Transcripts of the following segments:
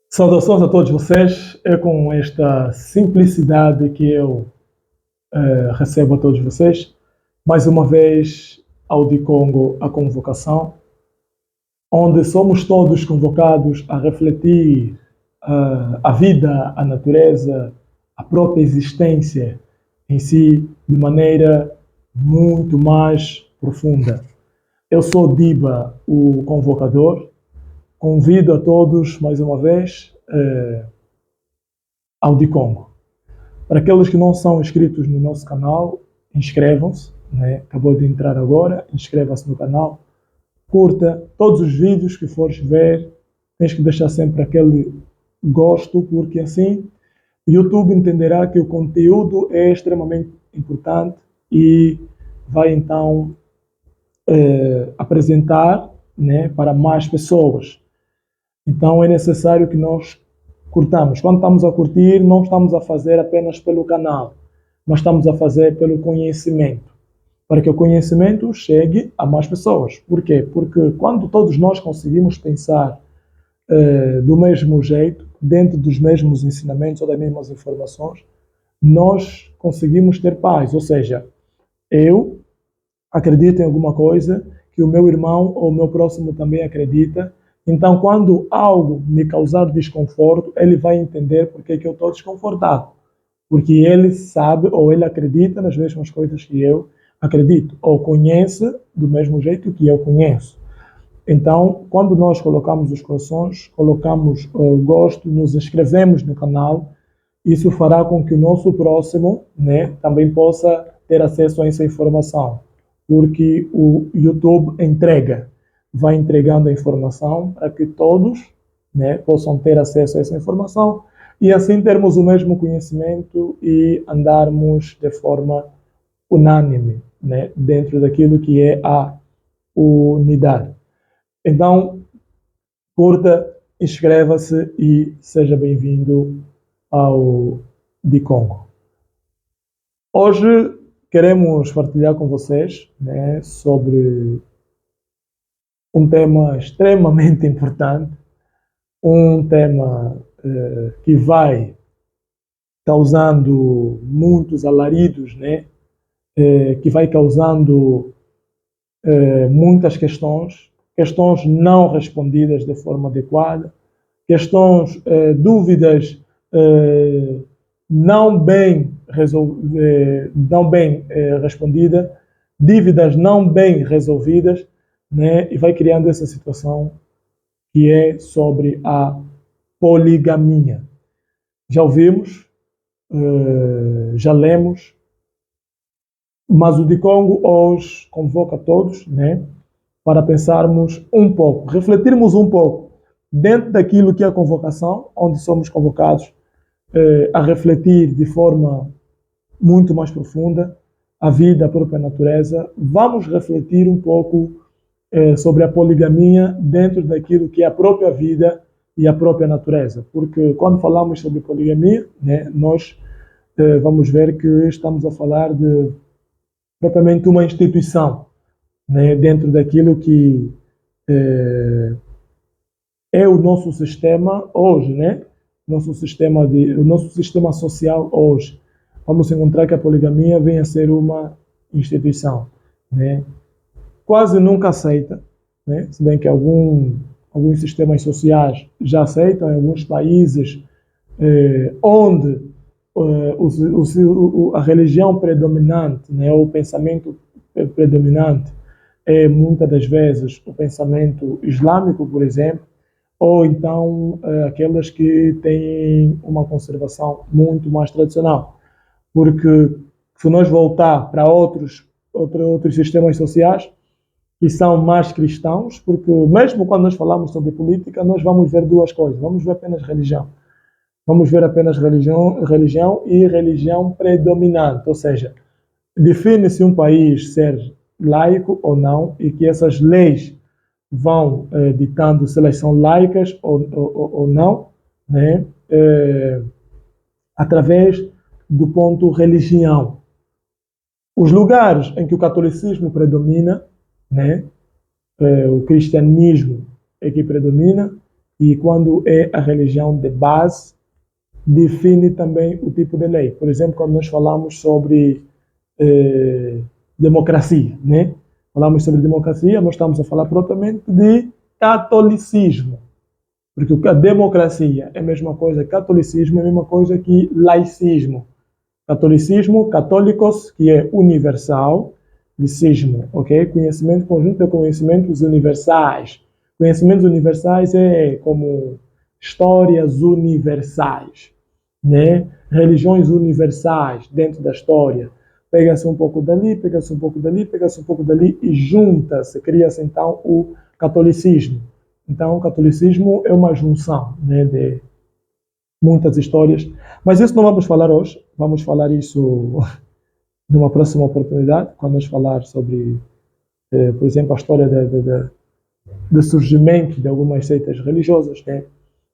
Saudações a todos vocês. É com esta simplicidade que eu recebo a todos vocês. Mais uma vez, ao de Congo, a convocação, onde somos todos convocados a refletir a vida, a natureza, a própria existência em si, de maneira muito mais profunda. Eu sou Diba, o convocador. Convido a todos, mais uma vez, ao de Congo. Para aqueles que não são inscritos no nosso canal, inscrevam-se, né? Acabou de entrar agora, inscreva-se no canal, curta todos os vídeos que fores ver, tens que deixar sempre aquele gosto, porque assim o YouTube entenderá que o conteúdo é extremamente importante e vai então apresentar, né, para mais pessoas. Então é necessário que nós curtamos. Quando estamos a curtir, não estamos a fazer apenas pelo canal, mas estamos a fazer pelo conhecimento, para que o conhecimento chegue a mais pessoas. Por quê? Porque quando todos nós conseguimos pensar do mesmo jeito, dentro dos mesmos ensinamentos ou das mesmas informações, nós conseguimos ter paz. Ou seja, eu acredito em alguma coisa que o meu irmão ou o meu próximo também acredita. Então, quando algo me causar desconforto, ele vai entender por que eu estou desconfortado. Porque ele sabe ou ele acredita nas mesmas coisas que eu acredito, ou conhece do mesmo jeito que eu conheço. Então, quando nós colocamos os corações, colocamos o gosto, nos inscrevemos no canal, isso fará com que o nosso próximo, né, também possa ter acesso a essa informação. Porque o YouTube vai entregando a informação para que todos, né, possam ter acesso a essa informação e assim termos o mesmo conhecimento e andarmos de forma unânime, né, dentro daquilo que é a unidade. Então, curta, inscreva-se e seja bem-vindo ao de Congo. Hoje queremos partilhar com vocês, né, sobre um tema extremamente importante, um tema que vai causando muitos alaridos, né, que vai causando muitas questões não respondidas de forma adequada, questões, dúvidas não bem, respondidas, dívidas não bem resolvidas, né? E vai criando essa situação que é sobre a poligamia. Já ouvimos, já lemos, mas o de Congo hoje convoca todos, né, para pensarmos um pouco, refletirmos um pouco dentro daquilo que é a convocação, onde somos convocados a refletir de forma muito mais profunda a vida, a própria natureza. Vamos refletir um pouco sobre a poligamia dentro daquilo que é a própria vida e a própria natureza. Porque quando falamos sobre poligamia, né, nós vamos ver que estamos a falar de propriamente uma instituição, né, dentro daquilo que é o nosso sistema hoje, né? O nosso sistema social hoje. Vamos encontrar que a poligamia vem a ser uma instituição, né? Quase nunca aceita, né? Se bem que alguns sistemas sociais já aceitam, em alguns países onde a religião predominante, né, o pensamento predominante é muitas das vezes o pensamento islâmico, por exemplo, ou então aquelas que têm uma conservação muito mais tradicional. Porque se nós voltar para outros sistemas sociais que são mais cristãos, porque mesmo quando nós falamos sobre política, nós vamos ver duas coisas, vamos ver apenas religião. Vamos ver apenas religião e religião predominante, ou seja, define-se um país ser laico ou não e que essas leis vão ditando se elas são laicas ou não, né? Através do ponto religião. Os lugares em que o catolicismo predomina, né? O cristianismo é que predomina, E quando é a religião de base, define também o tipo de lei. Por exemplo, quando nós falamos sobre democracia, né? Falamos sobre democracia, nós estamos a falar propriamente de catolicismo. Porque a democracia é a mesma coisa, catolicismo é a mesma coisa que laicismo. Catolicismo, católicos, que é universal, licismo, ok? Conhecimento, conjunto de conhecimentos universais. Conhecimentos universais é como histórias universais, né? Religiões universais dentro da história. Pega-se um pouco dali, pega-se um pouco dali, pega-se um pouco dali e junta-se, cria-se então o catolicismo. Então, o catolicismo é uma junção, né, de muitas histórias. Mas isso não vamos falar hoje, vamos falar isso numa próxima oportunidade, quando nós falar sobre, por exemplo, a história do surgimento de algumas seitas religiosas, né?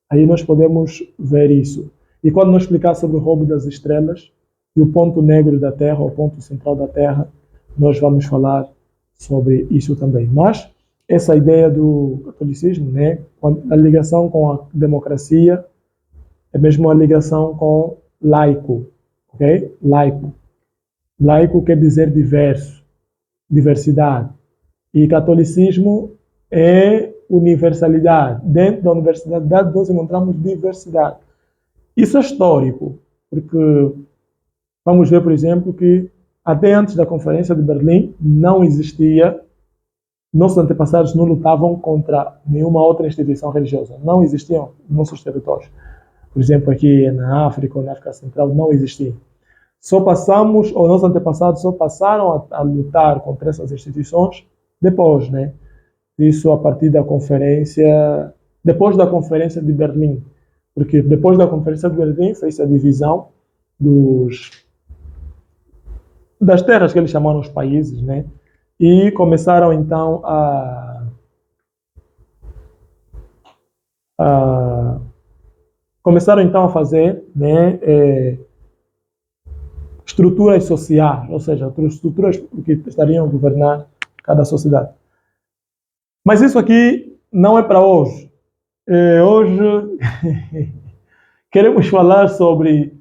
Aí nós podemos ver isso. E quando nós explicar sobre o roubo das estrelas e o ponto negro da Terra, o ponto central da Terra, nós vamos falar sobre isso também. Mas essa ideia do catolicismo, né, a ligação com a democracia, é mesmo a ligação com laico, ok? Laico. Laico quer dizer diverso, diversidade. E catolicismo é universalidade. Dentro da universalidade nós encontramos diversidade. Isso é histórico, porque vamos ver, por exemplo, que até antes da Conferência de Berlim não existia, nossos antepassados não lutavam contra nenhuma outra instituição religiosa. Não existiam nos nossos territórios. Por exemplo, aqui na África ou na África Central não existia. Só passamos, ou nossos antepassados só passaram a lutar contra essas instituições depois, né? Isso a partir da conferência, depois da Conferência de Berlim. Porque depois da Conferência de Berlim fez a divisão das terras que eles chamaram os países, né? E começaram então a fazer, né, estruturas sociais, ou seja, estruturas que estariam a governar cada sociedade. Mas isso aqui não é para hoje. Hoje queremos falar sobre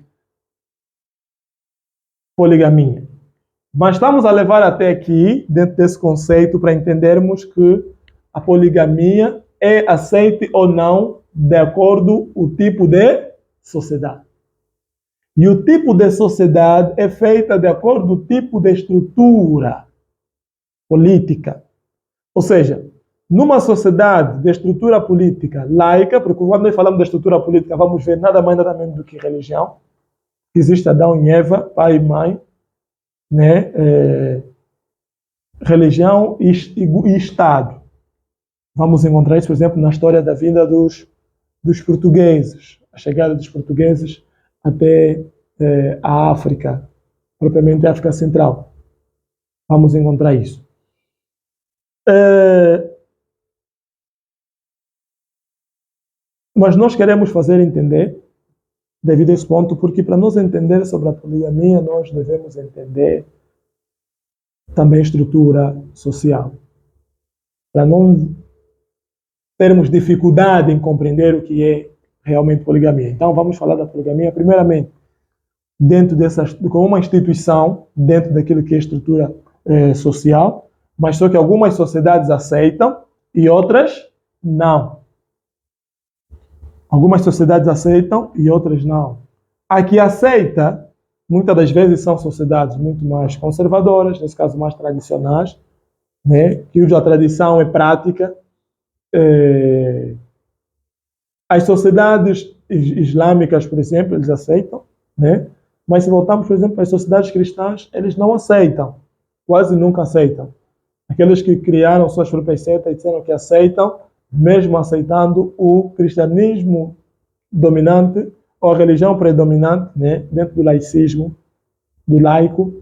poligamia. Mas estamos a levar até aqui, dentro desse conceito, para entendermos que a poligamia é aceite ou não de acordo com o tipo de sociedade. E o tipo de sociedade é feita de acordo com o tipo de estrutura política. Ou seja, numa sociedade de estrutura política laica, porque quando nós falamos de estrutura política, vamos ver nada mais nada menos do que religião. Existe Adão e Eva, pai e mãe, né? Religião e Estado. Vamos encontrar isso, por exemplo, na história da vida dos portugueses, a chegada dos portugueses até a África, propriamente a África Central. Vamos encontrar isso. Mas nós queremos fazer entender, devido a esse ponto, porque para nós entender sobre a poligamia, nós devemos entender também a estrutura social. Para não termos dificuldade em compreender o que é realmente poligamia. Então, vamos falar da poligamia, primeiramente, dentro como uma instituição, dentro daquilo que é a estrutura social, mas só que algumas sociedades aceitam e outras não. Algumas sociedades aceitam e outras não. A que aceita, muitas das vezes são sociedades muito mais conservadoras, nesse caso mais tradicionais, né, que usa a tradição é prática. As sociedades islâmicas, por exemplo, eles aceitam, né? Mas se voltarmos, por exemplo, às sociedades cristãs, eles não aceitam, quase nunca aceitam. Aqueles que criaram suas próprias seitas disseram que aceitam, mesmo aceitando o cristianismo dominante, ou a religião predominante, né, dentro do laicismo, do laico,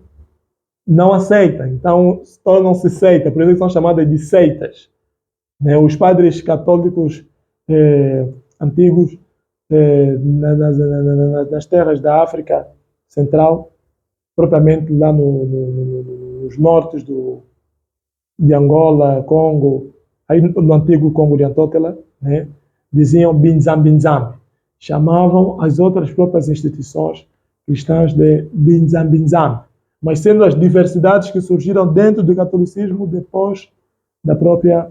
não aceita. Então, tornam-se seitas, por isso são chamadas de seitas. Né? Os padres católicos antigos nas terras da África Central, propriamente lá nos nortes de Angola, Congo, aí no antigo Congo de Antótela, né? diziam Binzam Binzam. Chamavam as outras próprias instituições cristãs de Binzam Binzam. Mas sendo as diversidades que surgiram dentro do catolicismo depois da própria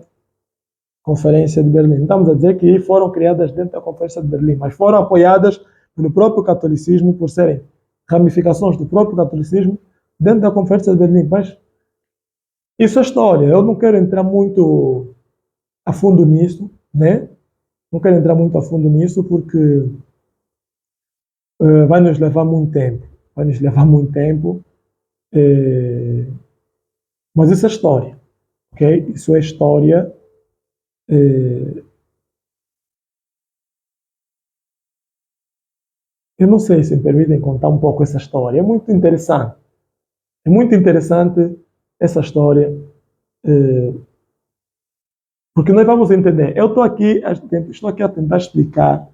Conferência de Berlim. Estamos a dizer que foram criadas dentro da Conferência de Berlim, mas foram apoiadas pelo próprio catolicismo por serem ramificações do próprio catolicismo dentro da Conferência de Berlim. Mas isso é história. Eu não quero entrar muito a fundo nisso, né? Não quero entrar muito a fundo nisso porque vai nos levar muito tempo. Vai nos levar muito tempo. Mas isso é história, ok? Isso é história. Eu não sei se me permitem contar um pouco essa história. É muito interessante. É muito interessante essa história. Porque nós vamos entender. Eu estou aqui a tentar explicar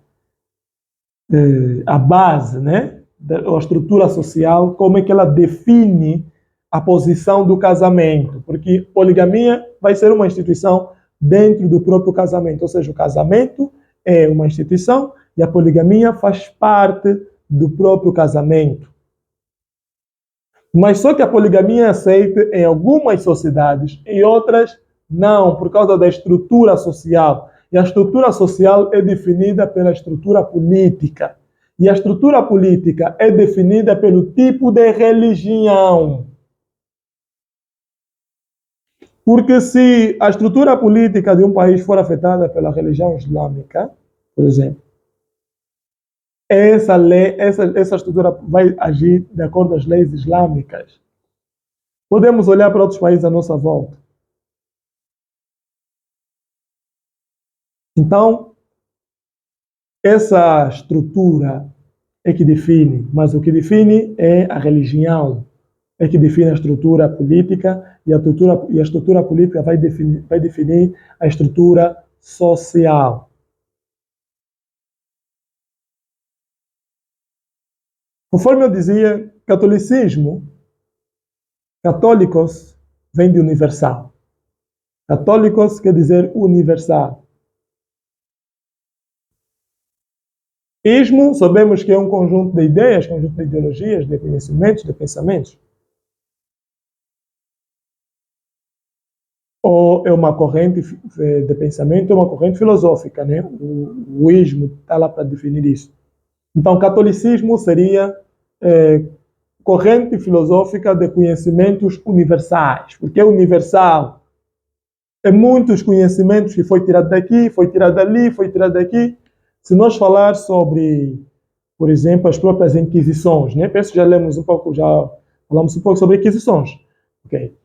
a base, né? A estrutura social, como é que ela define a posição do casamento. Porque poligamia vai ser uma instituição dentro do próprio casamento. Ou seja, o casamento é uma instituição e a poligamia faz parte do próprio casamento. Mas só que a poligamia é aceita em algumas sociedades, em outras não, por causa da estrutura social. E a estrutura social é definida pela estrutura política. E a estrutura política é definida pelo tipo de religião. Porque se a estrutura política de um país for afetada pela religião islâmica, por exemplo, essa estrutura vai agir de acordo com as leis islâmicas. Podemos olhar para outros países à nossa volta. Então, essa estrutura é que define, mas o que define é a religião, é que define a estrutura política e a estrutura política vai definir a estrutura social. Conforme eu dizia, catolicismo, católicos vem de universal. Católicos quer dizer universal. Ismo, sabemos que é um conjunto de ideias, conjunto de ideologias, de conhecimentos, de pensamentos. Ou é uma corrente de pensamento, é uma corrente filosófica, né? O ismo está lá para definir isso. Então, catolicismo seria corrente filosófica de conhecimentos universais, porque é universal. É muitos conhecimentos que foi tirado daqui, foi tirado dali, foi tirado daqui. Se nós falar sobre, por exemplo, as próprias inquisições, né? Penso que já falamos um pouco sobre inquisições. Okay.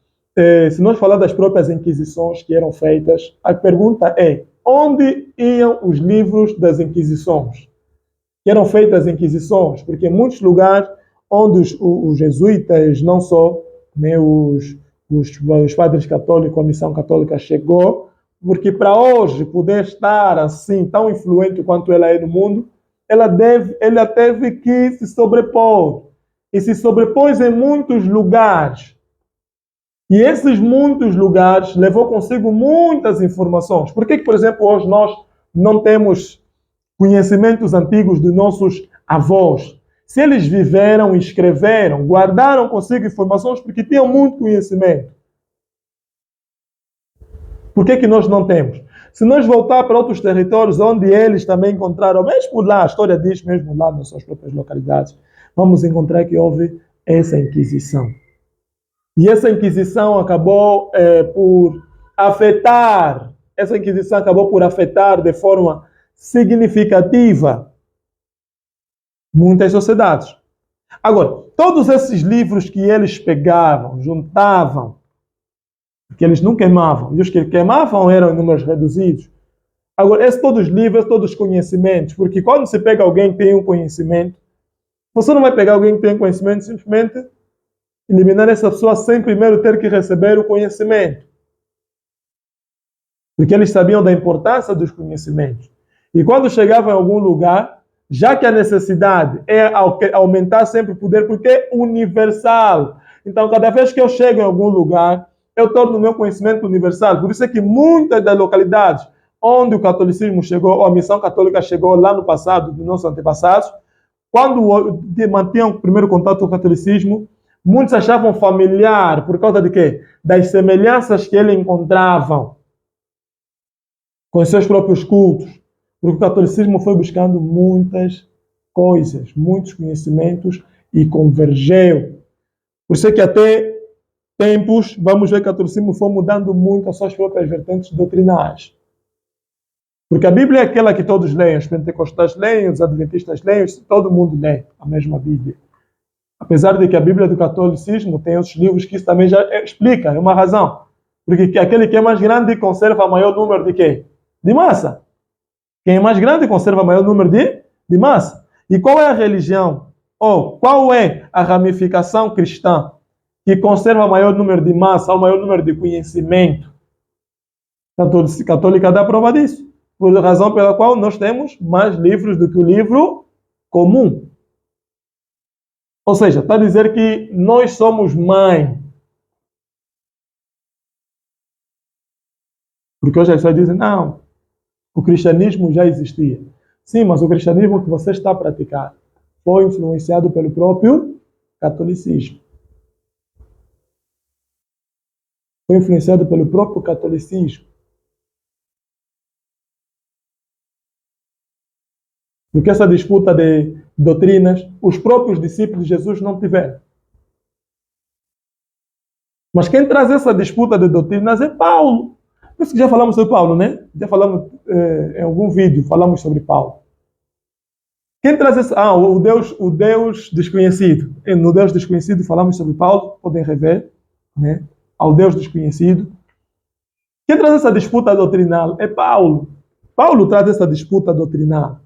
Se nós falar das próprias inquisições que eram feitas, a pergunta é, onde iam os livros das inquisições? Que eram feitas as inquisições? Porque em muitos lugares onde os jesuítas, não só, né, os padres católicos, a missão católica chegou, porque para hoje poder estar assim, tão influente quanto ela é no mundo, ela teve que se sobrepor. E se sobrepôs em muitos lugares. E esses muitos lugares levou consigo muitas informações. Por que, por exemplo, hoje nós não temos conhecimentos antigos dos nossos avós? Se eles viveram, escreveram, guardaram consigo informações porque tinham muito conhecimento. Por que nós não temos? Se nós voltar para outros territórios onde eles também encontraram, mesmo lá, a história diz mesmo lá nas suas próprias localidades, vamos encontrar que houve essa Inquisição. E essa Inquisição acabou por afetar de forma significativa muitas sociedades. Agora, todos esses livros que eles pegavam, juntavam, porque eles não queimavam, e os que queimavam eram em números reduzidos. Agora, todos os livros, todos os conhecimentos, porque quando se pega alguém que tem um conhecimento, você não vai pegar alguém que tem conhecimento e simplesmente eliminar essa pessoa sem primeiro ter que receber o conhecimento. Porque eles sabiam da importância dos conhecimentos. E quando chegavam em algum lugar, já que a necessidade é aumentar sempre o poder, porque é universal. Então, cada vez que eu chego em algum lugar, eu torno o meu conhecimento universal. Por isso é que muitas das localidades onde o catolicismo chegou, ou a missão católica chegou lá no passado, dos nossos antepassados, quando mantinham o primeiro contato com o catolicismo, muitos achavam familiar, por causa de quê? Das semelhanças que eles encontravam com os seus próprios cultos. Porque o catolicismo foi buscando muitas coisas, muitos conhecimentos e convergeu. Por isso é que até tempos, vamos ver que o catolicismo foi mudando muito as suas próprias vertentes doutrinais. Porque a Bíblia é aquela que todos leem, os pentecostais leem, os adventistas leem, todo mundo lê a mesma Bíblia. Apesar de que a Bíblia do catolicismo tem outros livros que isso também já explica, é uma razão. Porque aquele que é mais grande conserva maior número de quê? De massa. Quem é mais grande conserva maior número de massa. E qual é a religião? Ou qual é a ramificação cristã que conserva maior número de massa, ou maior número de conhecimento? A católica dá prova disso. Por razão pela qual nós temos mais livros do que o livro comum. Ou seja, está a dizer que nós somos mãe. Porque hoje as pessoas dizem, não, o cristianismo já existia. Sim, mas o cristianismo que você está a praticar foi influenciado pelo próprio catolicismo. Foi influenciado pelo próprio catolicismo. Porque essa disputa de doutrinas, os próprios discípulos de Jesus não tiveram. Mas quem traz essa disputa de doutrinas é Paulo. Por isso que já falamos sobre Paulo, né? Já falamos em algum vídeo, falamos sobre Paulo. Quem traz essa... o Deus desconhecido. No Deus desconhecido falamos sobre Paulo, podem rever, né? Ao Deus desconhecido. Quem traz essa disputa doutrinal é Paulo. Paulo traz essa disputa doutrinal.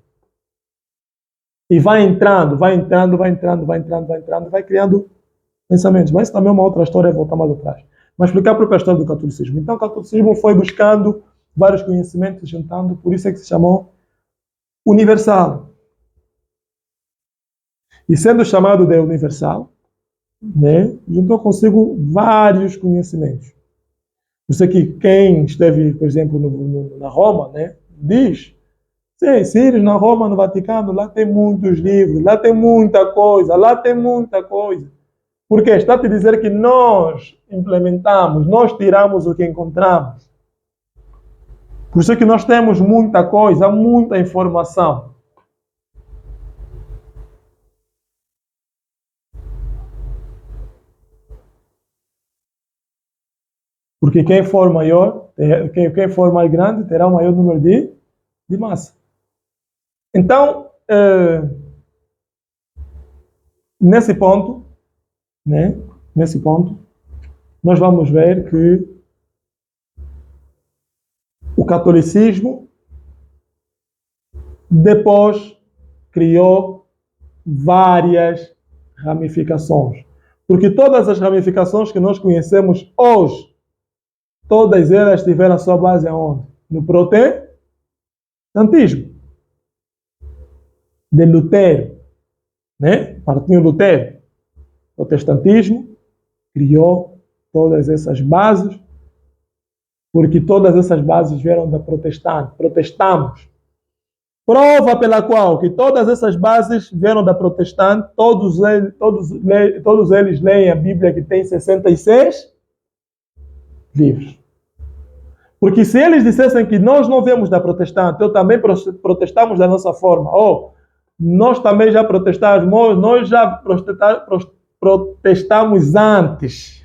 E vai entrando, vai criando pensamentos. Mas isso também é uma outra história, voltar mais atrás. Mas explicar a própria história do catolicismo. Então o catolicismo foi buscando vários conhecimentos, juntando, por isso é que se chamou universal. E sendo chamado de universal, né, juntou consigo vários conhecimentos. Por isso é que quem esteve, por exemplo, na Roma, né, diz... Sim, Sírios na Roma, no Vaticano, lá tem muitos livros, lá tem muita coisa. Por quê? Está a te dizer que nós implementamos, nós tiramos o que encontramos. Por isso é que nós temos muita coisa, muita informação. Porque quem for maior, quem for mais grande, terá o maior número de massa. Então, nesse ponto, né? Nesse ponto, nós vamos ver que o catolicismo depois criou várias ramificações. Porque todas as ramificações que nós conhecemos hoje, todas elas tiveram a sua base aonde? No protestantismo. De Lutero, né? Martinho Lutero. O protestantismo criou todas essas bases, porque todas essas bases vieram da protestante. Protestamos. Prova pela qual que todas essas bases vieram da protestante, todos eles leem a Bíblia que tem 66 livros. Porque se eles dissessem que nós não viemos da protestante, eu também protestamos da nossa forma, nós também já protestamos, nós já protestamos antes.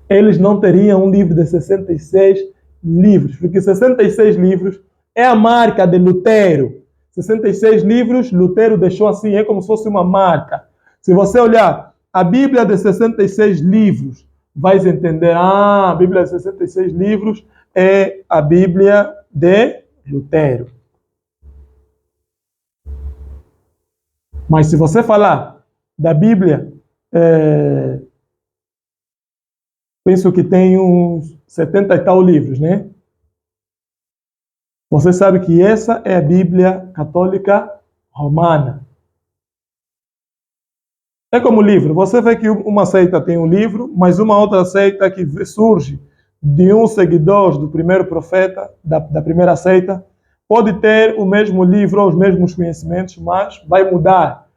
Eles não teriam um livro de 66 livros, porque 66 livros é a marca de Lutero. 66 livros, Lutero deixou assim, é como se fosse uma marca. Se você olhar a Bíblia de 66 livros, vais entender, a Bíblia de 66 livros é a Bíblia de Lutero. Mas se você falar da Bíblia, penso que tem uns 70 e tal livros, né? Você sabe que essa é a Bíblia católica romana. É como livro. Você vê que uma seita tem um livro, mas uma outra seita que surge de um seguidor do primeiro profeta, da primeira seita, pode ter o mesmo livro ou os mesmos conhecimentos, mas vai mudar.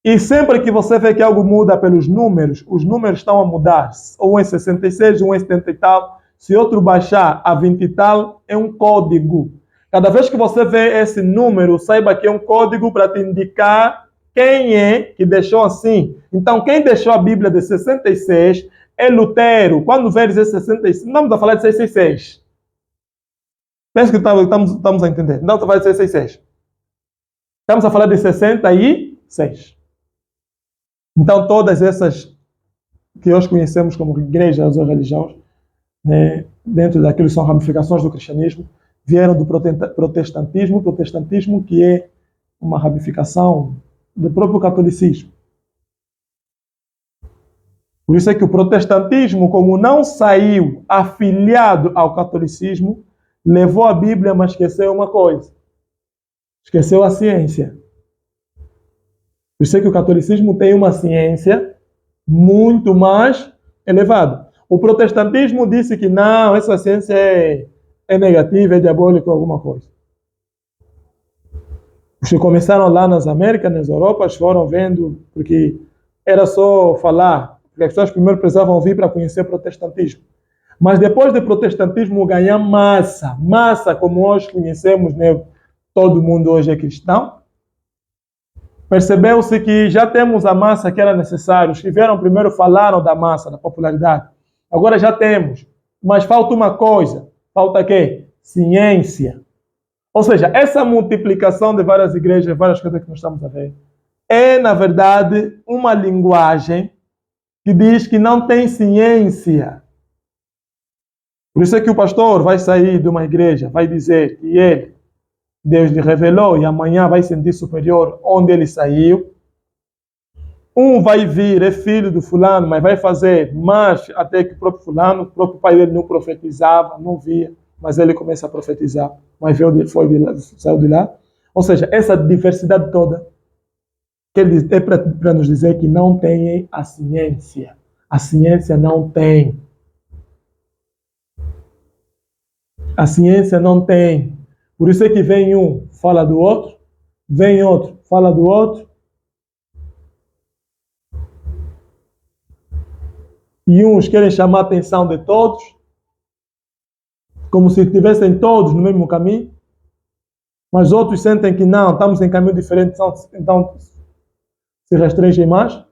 E sempre que você vê que algo muda pelos números, os números estão a mudar. Um é 66, um é 70 e tal. Se outro baixar a 20 e tal, é um código. Cada vez que você vê esse número, saiba que é um código para te indicar quem é que deixou assim. Então, quem deixou a Bíblia de 66 é Lutero. Quando vês esse 66, não estamos a falar de 666. Penso que estamos a entender. Não estamos a falar de 666. Estamos a falar de 66. Então, todas essas que hoje conhecemos como igrejas ou religiões, né, dentro daquilo que são ramificações do cristianismo, vieram do protestantismo que é uma ramificação do próprio catolicismo. Por isso é que o protestantismo, como não saiu afiliado ao catolicismo, levou a Bíblia, mas esqueceu uma coisa. Esqueceu a ciência. Por isso é que o catolicismo tem uma ciência muito mais elevada. O protestantismo disse que não, essa ciência é negativa, é diabólica, alguma coisa. Os que começaram lá nas Américas, nas Europas, foram vendo, porque era só falar, porque as pessoas primeiro precisavam ouvir para conhecer o protestantismo. Mas depois do protestantismo ganhar massa como hoje conhecemos, né? Todo mundo hoje é cristão, percebeu-se que já temos a massa que era necessária. Os que vieram primeiro falaram da massa, da popularidade. Agora já temos, mas falta uma coisa. Falta o quê? Ciência. Ou seja, essa multiplicação de várias igrejas, várias coisas que nós estamos a ver, é, na verdade, uma linguagem que diz que não tem ciência. Por isso é que o pastor vai sair de uma igreja, vai dizer que ele, Deus lhe revelou, e amanhã vai sentir superior onde ele saiu. Um vai vir, é filho do fulano, mas vai fazer mais até que o próprio fulano, o próprio pai dele não profetizava, não via, mas ele começa a profetizar, mas saiu de lá. Ou seja, essa diversidade toda é para nos dizer que não tem a ciência. A ciência não tem. A ciência não tem. Por isso é que vem um, fala do outro, vem outro, fala do outro. E uns querem chamar a atenção de todos, como se estivessem todos no mesmo caminho, mas outros sentem que não, estamos em caminho diferente, então se restringem mais.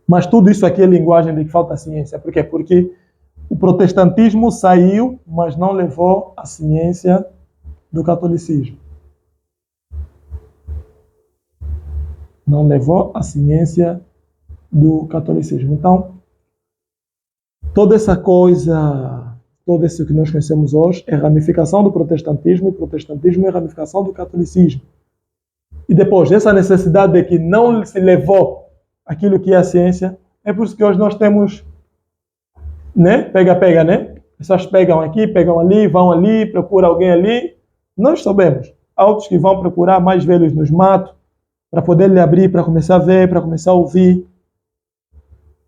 Mas tudo isso aqui é linguagem de que falta ciência. Por quê? Porque o protestantismo saiu, mas não levou a ciência do catolicismo. Não levou a ciência do catolicismo. Então, toda essa coisa, todo isso que nós conhecemos hoje é ramificação do protestantismo, e o protestantismo é ramificação do catolicismo. E depois, essa necessidade de que não se levou aquilo que é a ciência, é por isso que hoje nós temos, né? Pega, né? Pessoas pegam aqui, pegam ali, vão ali, procuram alguém ali. Nós sabemos. Há outros que vão procurar mais velhos nos matos, para poder lhe abrir, para começar a ver, para começar a ouvir.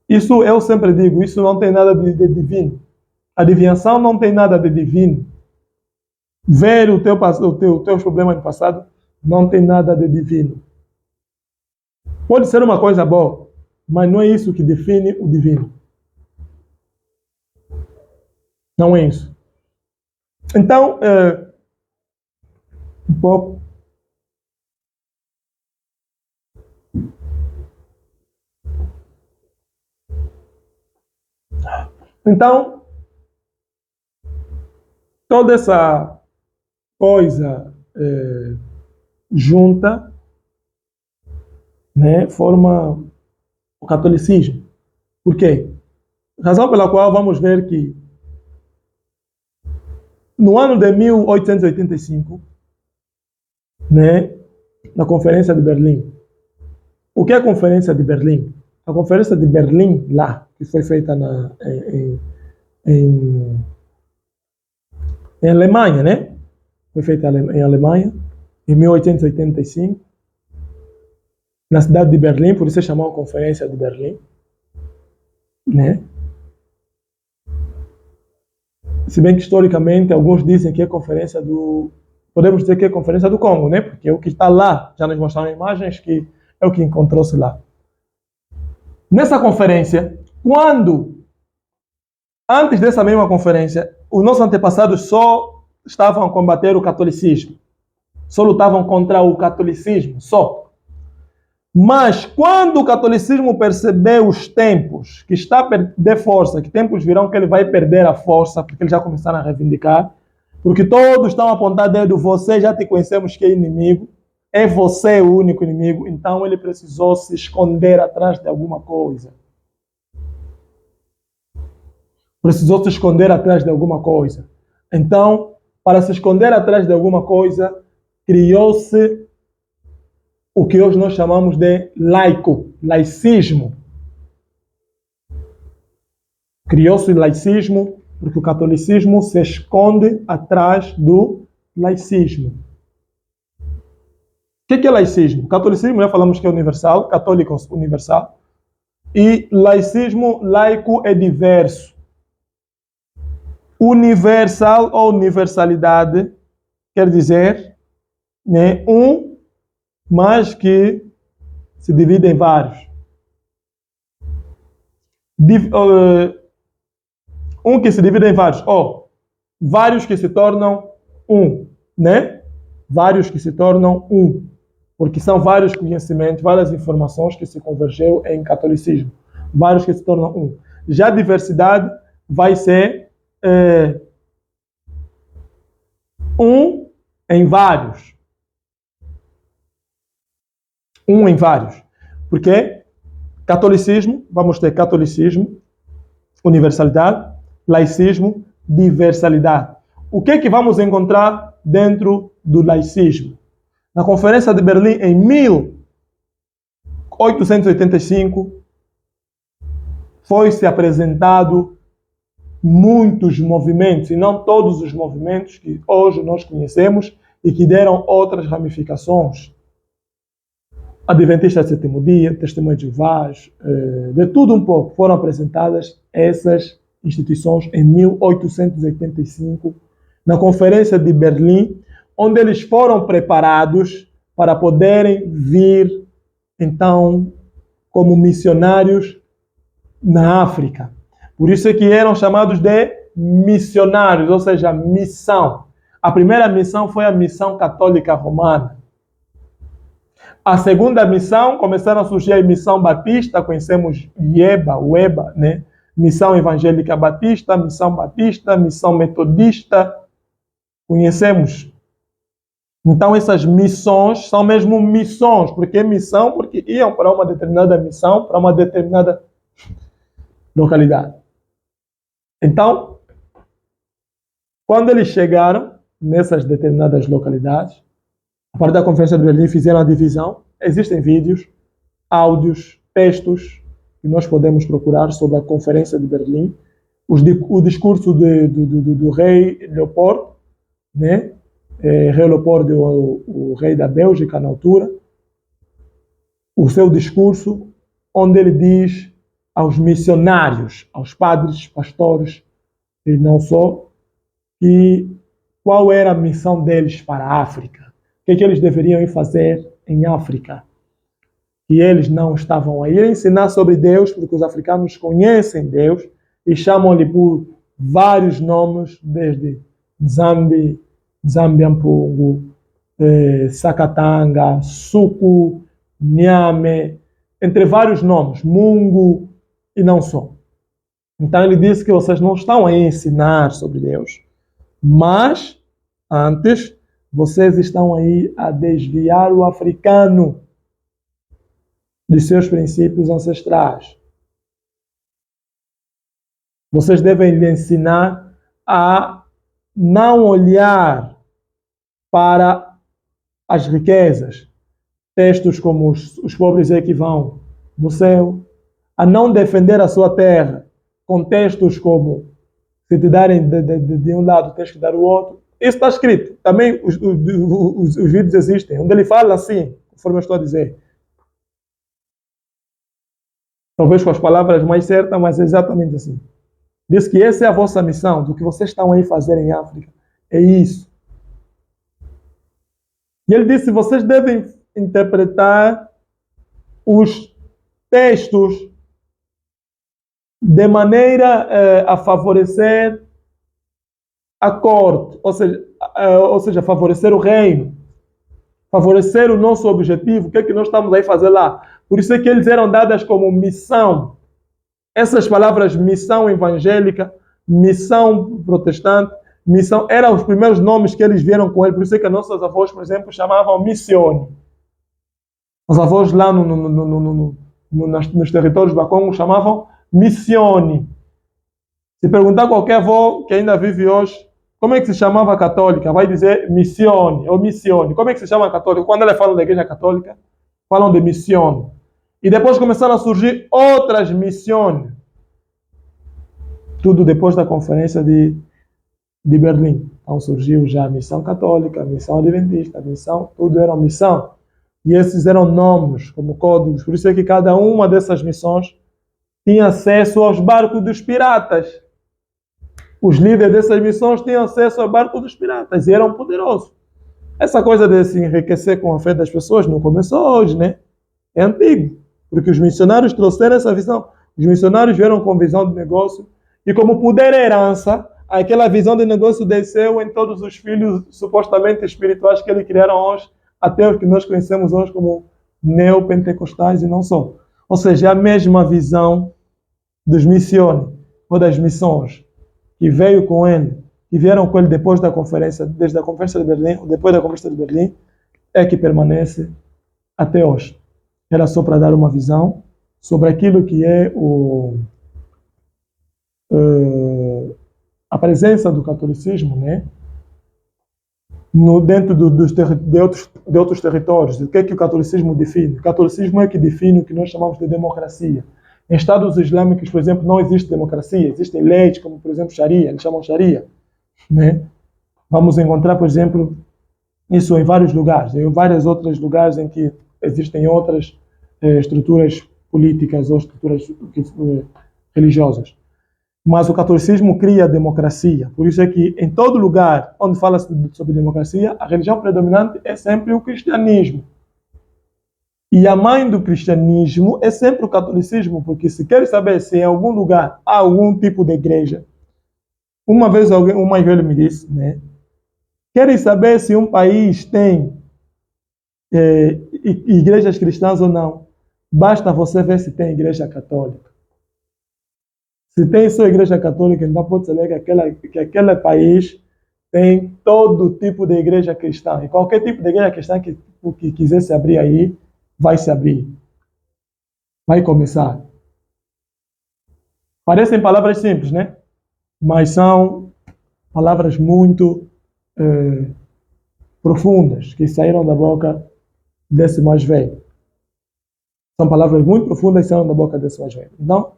Isso eu sempre digo, isso não tem nada de divino. A adivinhação não tem nada de divino. Ver teus problemas no passado não tem nada de divino. Pode ser uma coisa boa, mas não é isso que define o divino. Não é isso. Então, um pouco. Então, toda essa coisa junta, né, forma o catolicismo. Por quê? Razão pela qual vamos ver que no ano de 1885, né, na Conferência de Berlim. O que é a Conferência de Berlim? A Conferência de Berlim, lá, que foi feita em Alemanha, né? Foi feita em Alemanha, em 1885, na cidade de Berlim, por isso se chamou Conferência de Berlim, né? Se bem que historicamente alguns dizem que é conferência do... Podemos dizer que é conferência do Congo, né? Porque é o que está lá, já nos mostraram imagens, que é o que encontrou-se lá. Nessa conferência, antes dessa mesma conferência, os nossos antepassados só estavam a combater o catolicismo. Só lutavam contra o catolicismo, só. Mas quando o catolicismo percebeu os tempos, que está a perder força, que tempos virão que ele vai perder a força, porque eles já começaram a reivindicar, porque todos estão apontando dedo, você já te conhecemos que é inimigo, é você o único inimigo, então ele precisou se esconder atrás de alguma coisa. Precisou se esconder atrás de alguma coisa. Então, para se esconder atrás de alguma coisa, criou-se o que hoje nós chamamos de laicismo. Criou-se o laicismo porque o catolicismo se esconde atrás do laicismo. O que é laicismo? Catolicismo, já falamos que é universal, católico universal, e laicismo, laico, é diverso. Universal ou universalidade quer dizer, né, mas que se divide em vários. Que se divide em vários, ou vários que se tornam um, né? Vários que se tornam um, porque são vários conhecimentos, várias informações que se convergeu em catolicismo. Vários que se tornam um. Já a diversidade vai ser um em vários. Um em vários. Porque catolicismo, vamos ter catolicismo, universalidade, laicismo, diversalidade. O que é que vamos encontrar dentro do laicismo? Na Conferência de Berlim, em 1885, foi-se apresentado muitos movimentos, e não todos os movimentos que hoje nós conhecemos e que deram outras ramificações. Adventistas do Sétimo Dia, Testemunhas de Jeová, de tudo um pouco, foram apresentadas essas instituições em 1885, na Conferência de Berlim, onde eles foram preparados para poderem vir, então, como missionários na África. Por isso é que eram chamados de missionários, ou seja, missão. A primeira missão foi a missão católica romana. A segunda missão, começaram a surgir a missão batista, conhecemos UEBA, né? Missão evangélica batista, missão metodista, conhecemos. Então essas missões são mesmo missões. Por que missão? Porque iam para uma determinada missão, para uma determinada localidade. Então, quando eles chegaram nessas determinadas localidades, a partir da Conferência de Berlim fizeram a divisão. Existem vídeos, áudios, textos que nós podemos procurar sobre a Conferência de Berlim. O discurso do rei Leopoldo, né? Rei Leopoldo, o rei da Bélgica na altura. O seu discurso, onde ele diz aos missionários, aos padres, pastores, e não só, e qual era a missão deles para a África. O que eles deveriam ir fazer em África? E eles não estavam a ir ensinar sobre Deus, porque os africanos conhecem Deus e chamam-lhe por vários nomes, desde Zambiampungu, Sakatanga, Suku, Nyame, entre vários nomes, Mungu e não só. Então ele disse que vocês não estão a ensinar sobre Deus, mas antes vocês estão aí a desviar o africano de seus princípios ancestrais. Vocês devem lhe ensinar a não olhar para as riquezas, textos como os pobres é que vão no céu, a não defender a sua terra, com textos como se te darem de um lado, tens que dar o outro. Isso está escrito. Também os vídeos existem, onde ele fala assim, conforme eu estou a dizer. Talvez com as palavras mais certas, mas é exatamente assim. Diz que essa é a vossa missão, do que vocês estão aí fazer em África. É isso. E ele disse, vocês devem interpretar os textos de maneira a favorecer a corte, ou seja, favorecer o reino, favorecer o nosso objetivo, o que é que nós estamos aí fazer lá. Por isso é que eles eram dadas como missão. Essas palavras, missão evangélica, missão protestante, missão, eram os primeiros nomes que eles vieram com ele. Por isso é que nossos avós, por exemplo, chamavam missione. Os avós lá nos territórios do Congo chamavam missione. Se perguntar a qualquer avó que ainda vive hoje, como é que se chamava a católica? Vai dizer missione ou missione. Como é que se chama a católica? Quando eles falam da igreja católica, falam de missione. E depois começaram a surgir outras missões. Tudo depois da conferência de Berlim. Então surgiu já a missão católica, a missão adventista, a missão, tudo era missão. E esses eram nomes, como códigos. Por isso é que cada uma dessas missões tinha acesso aos barcos dos piratas. Os líderes dessas missões tinham acesso ao barco dos piratas e eram poderosos. Essa coisa de se enriquecer com a fé das pessoas não começou hoje, né? É antigo. Porque os missionários trouxeram essa visão. Os missionários vieram com visão de negócio e como poder herança, aquela visão de negócio desceu em todos os filhos supostamente espirituais que eles criaram hoje, até os que nós conhecemos hoje como neopentecostais e não só. Ou seja, é a mesma visão dos missione, ou das missões, que veio com ele, que vieram com ele depois da conferência, desde a conferência de Berlim, ou depois da conferência de Berlim, é que permanece até hoje. Era só para dar uma visão sobre aquilo que é a presença do catolicismo, né? Dentro de outros territórios. O que é que o catolicismo define? O catolicismo é que define o que nós chamamos de democracia. Em Estados Islâmicos, por exemplo, não existe democracia. Existem leis, como, por exemplo, Sharia. Eles chamam Sharia. Né? Vamos encontrar, por exemplo, isso em vários lugares. Em vários outros lugares em que existem outras estruturas políticas ou estruturas religiosas. Mas o catolicismo cria a democracia. Por isso é que em todo lugar onde fala-se sobre democracia, a religião predominante é sempre o cristianismo. E a mãe do cristianismo é sempre o catolicismo, porque se quer saber se em algum lugar há algum tipo de igreja, uma vez um mais velho me disse, né? Querem saber se um país tem igrejas cristãs ou não? Basta você ver se tem igreja católica. Se tem só igreja católica, então pode saber que aquele país tem todo tipo de igreja cristã. E qualquer tipo de igreja cristã que quiser se abrir aí, vai se abrir. Vai começar. Parecem palavras simples, né? Mas são palavras muito profundas que saíram da boca desse mais velho. São palavras muito profundas que saíram da boca desse mais velho. Então,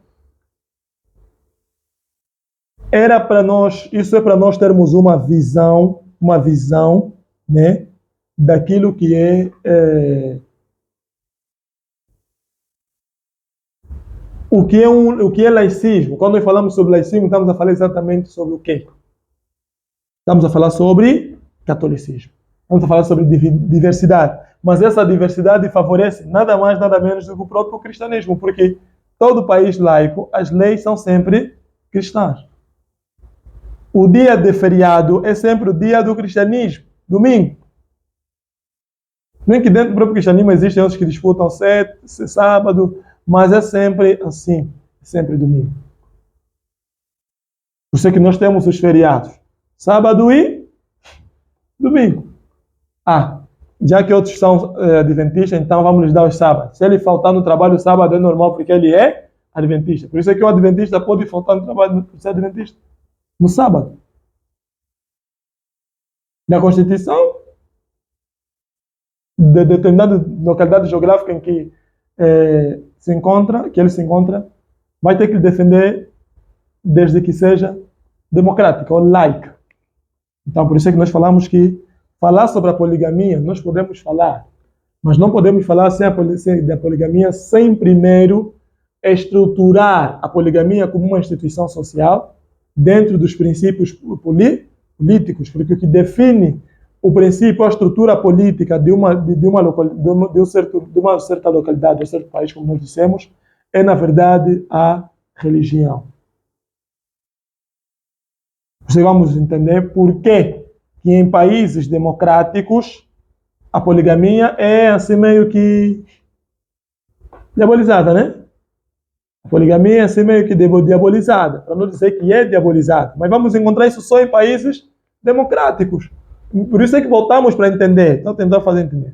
era para nós, isso é para nós termos uma visão, né, daquilo que o que é laicismo. Quando nós falamos sobre laicismo, estamos a falar exatamente sobre o quê? Estamos a falar sobre catolicismo. Estamos a falar sobre diversidade. Mas essa diversidade favorece nada mais, nada menos do que o próprio cristianismo, porque todo país laico, as leis são sempre cristãs. O dia de feriado é sempre o dia do cristianismo, domingo. Nem que dentro do próprio cristianismo existem outros que disputam sábado, mas é sempre assim, sempre domingo. Por isso é que nós temos os feriados, sábado e domingo. Já que outros são adventistas, então vamos lhes dar os sábados. Se ele faltar no trabalho, o sábado é normal, porque ele é adventista. Por isso é que o adventista pode faltar no trabalho por ser adventista. No sábado. Na Constituição de determinada localidade geográfica em que ele se encontra, vai ter que defender desde que seja democrática ou laica. Então, por isso é que nós falamos que falar sobre a poligamia, nós podemos falar, mas não podemos falar da poligamia sem primeiro estruturar a poligamia como uma instituição social, dentro dos princípios políticos, porque o que define o princípio, a estrutura política de uma certa localidade, de um certo país, como nós dissemos, é, na verdade, a religião. Você vamos entender por que em países democráticos a poligamia é assim meio que diabolizada, né? A poligamia é assim meio que diabolizada, para não dizer que é diabolizada. Mas vamos encontrar isso só em países democráticos. Por isso é que voltamos para entender, então tentar fazer entender,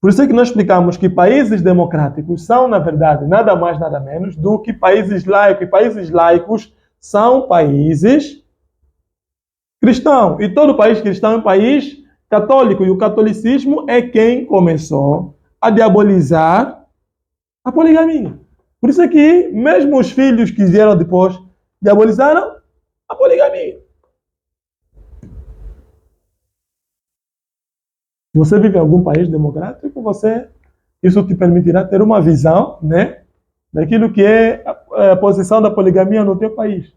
por isso é que nós explicamos que países democráticos são, na verdade, nada mais, nada menos do que países laicos. E países laicos são países cristãos. E todo país cristão é um país católico. E o catolicismo é quem começou a diabolizar a poligamia. Por isso é que mesmo os filhos que vieram depois diabolizaram a poligamia. Se você vive em algum país democrático, isso te permitirá ter uma visão, né, daquilo que é a posição da poligamia no teu país.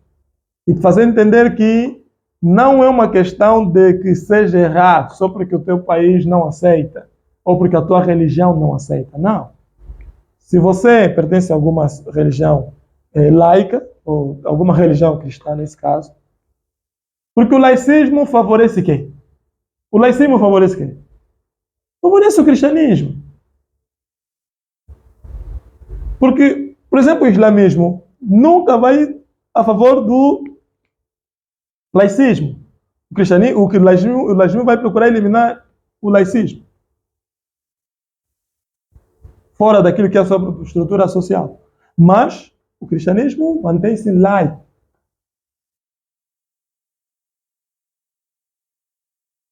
E te fazer entender que não é uma questão de que seja errado só porque o teu país não aceita ou porque a tua religião não aceita. Não. Se você pertence a alguma religião laica ou alguma religião cristã nesse caso, porque o laicismo favorece quem? O laicismo favorece quem? Favorece o cristianismo. Porque, por exemplo, o islamismo nunca vai a favor do laicismo. O laicismo vai procurar eliminar o laicismo. Fora daquilo que é a sua estrutura social. Mas o cristianismo mantém-se laico.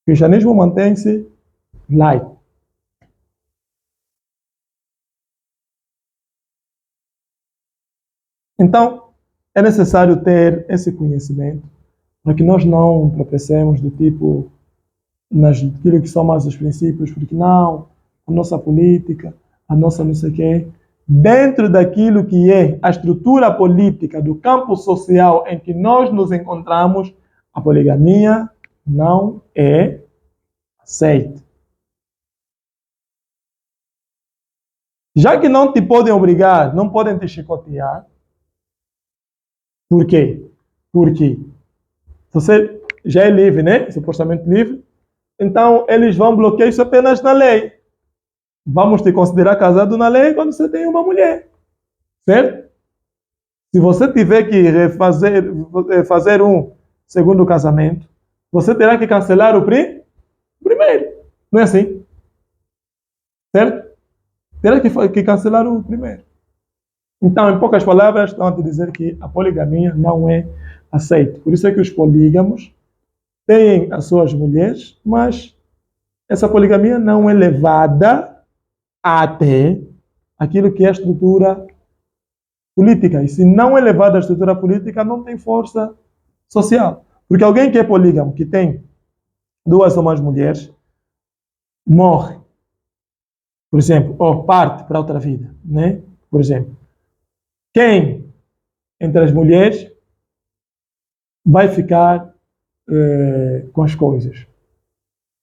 O cristianismo mantém-se laico. Então, é necessário ter esse conhecimento para que nós não tropecemos do tipo naquilo que são mais os princípios, porque não, a nossa política, a nossa não sei o quê, dentro daquilo que é a estrutura política do campo social em que nós nos encontramos, a poligamia não é aceita. Já que não te podem obrigar, não podem te chicotear, por quê? Porque você já é livre, né? Supostamente livre. Então, eles vão bloquear isso apenas na lei. Vamos te considerar casado na lei quando você tem uma mulher. Certo? Se você tiver que fazer um segundo casamento, você terá que cancelar o primeiro. Não é assim? Certo? Terá que cancelar o primeiro. Então, em poucas palavras, estão a te dizer que a poligamia não é aceita. Por isso é que os polígamos têm as suas mulheres, mas essa poligamia não é levada até aquilo que é a estrutura política. E se não é levada à estrutura política, não tem força social. Porque alguém que é polígamo, que tem duas ou mais mulheres, morre, por exemplo, ou parte para outra vida, né? Por exemplo, quem entre as mulheres vai ficar com as coisas?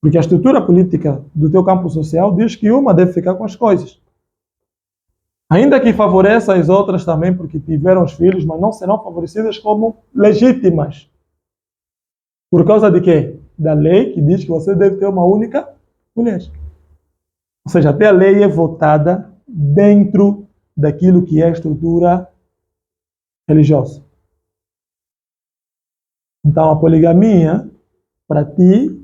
Porque a estrutura política do teu campo social diz que uma deve ficar com as coisas. Ainda que favoreça as outras também porque tiveram os filhos, mas não serão favorecidas como legítimas. Por causa de quê? Da lei que diz que você deve ter uma única mulher. Ou seja, até a lei é votada dentro daquilo que é a estrutura religiosa. Então, a poligamia, para ti,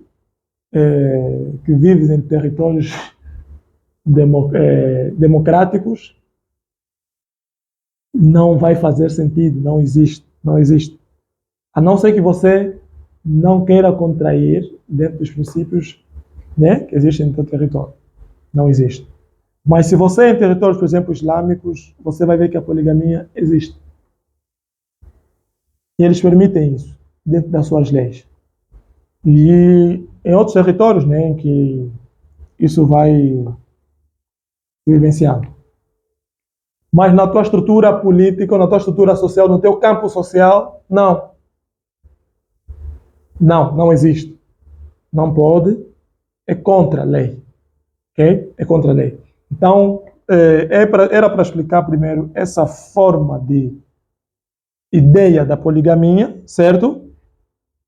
que vives em territórios democráticos, não vai fazer sentido, não existe. A não ser que você não queira contrair dentro dos princípios, né, que existem no teu território. Não existe. Mas se você é em territórios, por exemplo, islâmicos, você vai ver que a poligamia existe. E eles permitem isso dentro das suas leis. E em outros territórios, né, em que isso vai vivenciando. Mas na tua estrutura política, na tua estrutura social, no teu campo social, Não. Não existe. Não pode. É contra a lei. Ok? É contra a lei. Então, era para explicar primeiro essa forma de ideia da poligamia, certo?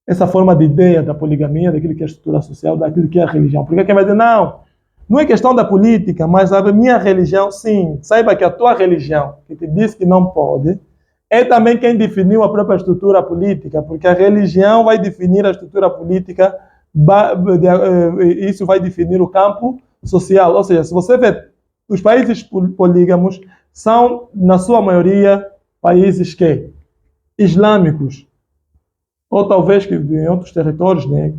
Essa forma de ideia da poligamia, daquilo que é a estrutura social, daquilo que é a religião. Porque quem vai dizer, não é questão da política, mas a minha religião, sim. Saiba que a tua religião, que te diz que não pode, é também quem definiu a própria estrutura política, porque a religião vai definir a estrutura política, isso vai definir o campo social. Ou seja, se você vê, os países polígamos são, na sua maioria, países que islâmicos, ou talvez que em outros territórios, né,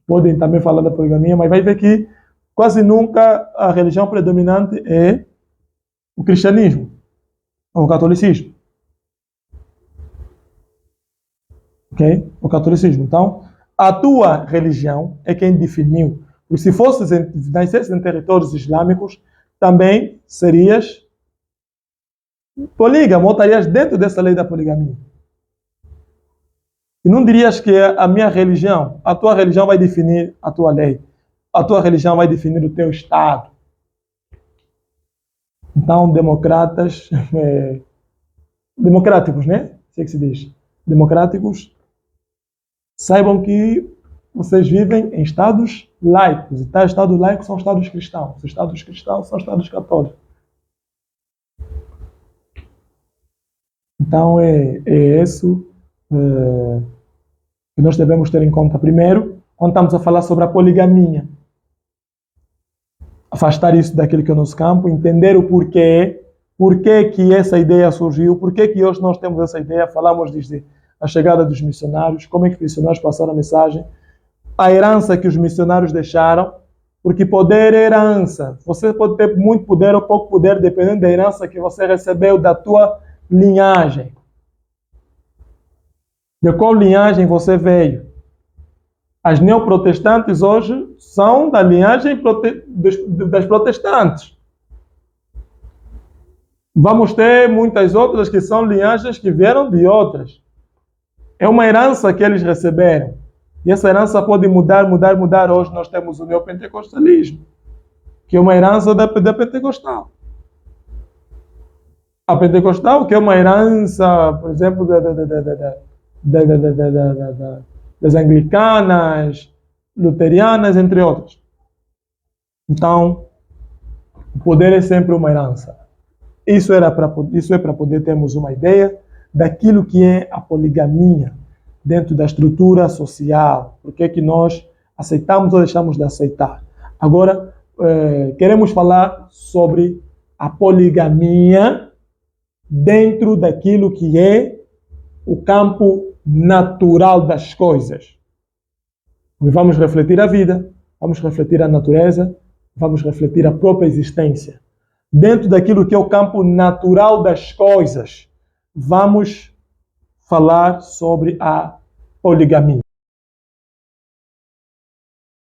podem também falar da poligamia, mas vai ver que quase nunca a religião predominante é o cristianismo, ou o catolicismo. Ok? O catolicismo. Então, a tua religião é quem definiu. E se nascesse em territórios islâmicos, também serias polígamo, ou estarias dentro dessa lei da poligamia. E não dirias que a minha religião, a tua religião vai definir a tua lei. A tua religião vai definir o teu Estado. Então, democráticos, né? Sei que se diz. Democráticos, saibam que vocês vivem em estados laicos. E tais estados laicos são estados cristãos. Os estados cristãos são estados católicos. Então, é isso que nós devemos ter em conta primeiro, quando estamos a falar sobre a poligamia. Afastar isso daquilo que é o nosso campo, entender o porquê que essa ideia surgiu, porquê que hoje nós temos essa ideia, falamos desde a chegada dos missionários, como é que os missionários passaram a mensagem, a herança que os missionários deixaram, porque poder é herança. Você pode ter muito poder ou pouco poder, dependendo da herança que você recebeu da tua linhagem. De qual linhagem você veio? As neoprotestantes hoje são da linhagem das protestantes. Vamos ter muitas outras que são linhagens que vieram de outras. É uma herança que eles receberam. E essa herança pode mudar. Hoje nós temos o neopentecostalismo, que é uma herança da pentecostal. A pentecostal, que é uma herança, por exemplo, das anglicanas, luterianas, entre outras. Então, o poder é sempre uma herança. Isso é para poder termos uma ideia daquilo que é a poligamia dentro da estrutura social. Por que é que nós aceitamos ou deixamos de aceitar? Agora, queremos falar sobre a poligamia dentro daquilo que é o campo natural das coisas. Vamos refletir a vida, vamos refletir a natureza, vamos refletir a própria existência. Dentro daquilo que é o campo natural das coisas, vamos falar sobre a poligamia.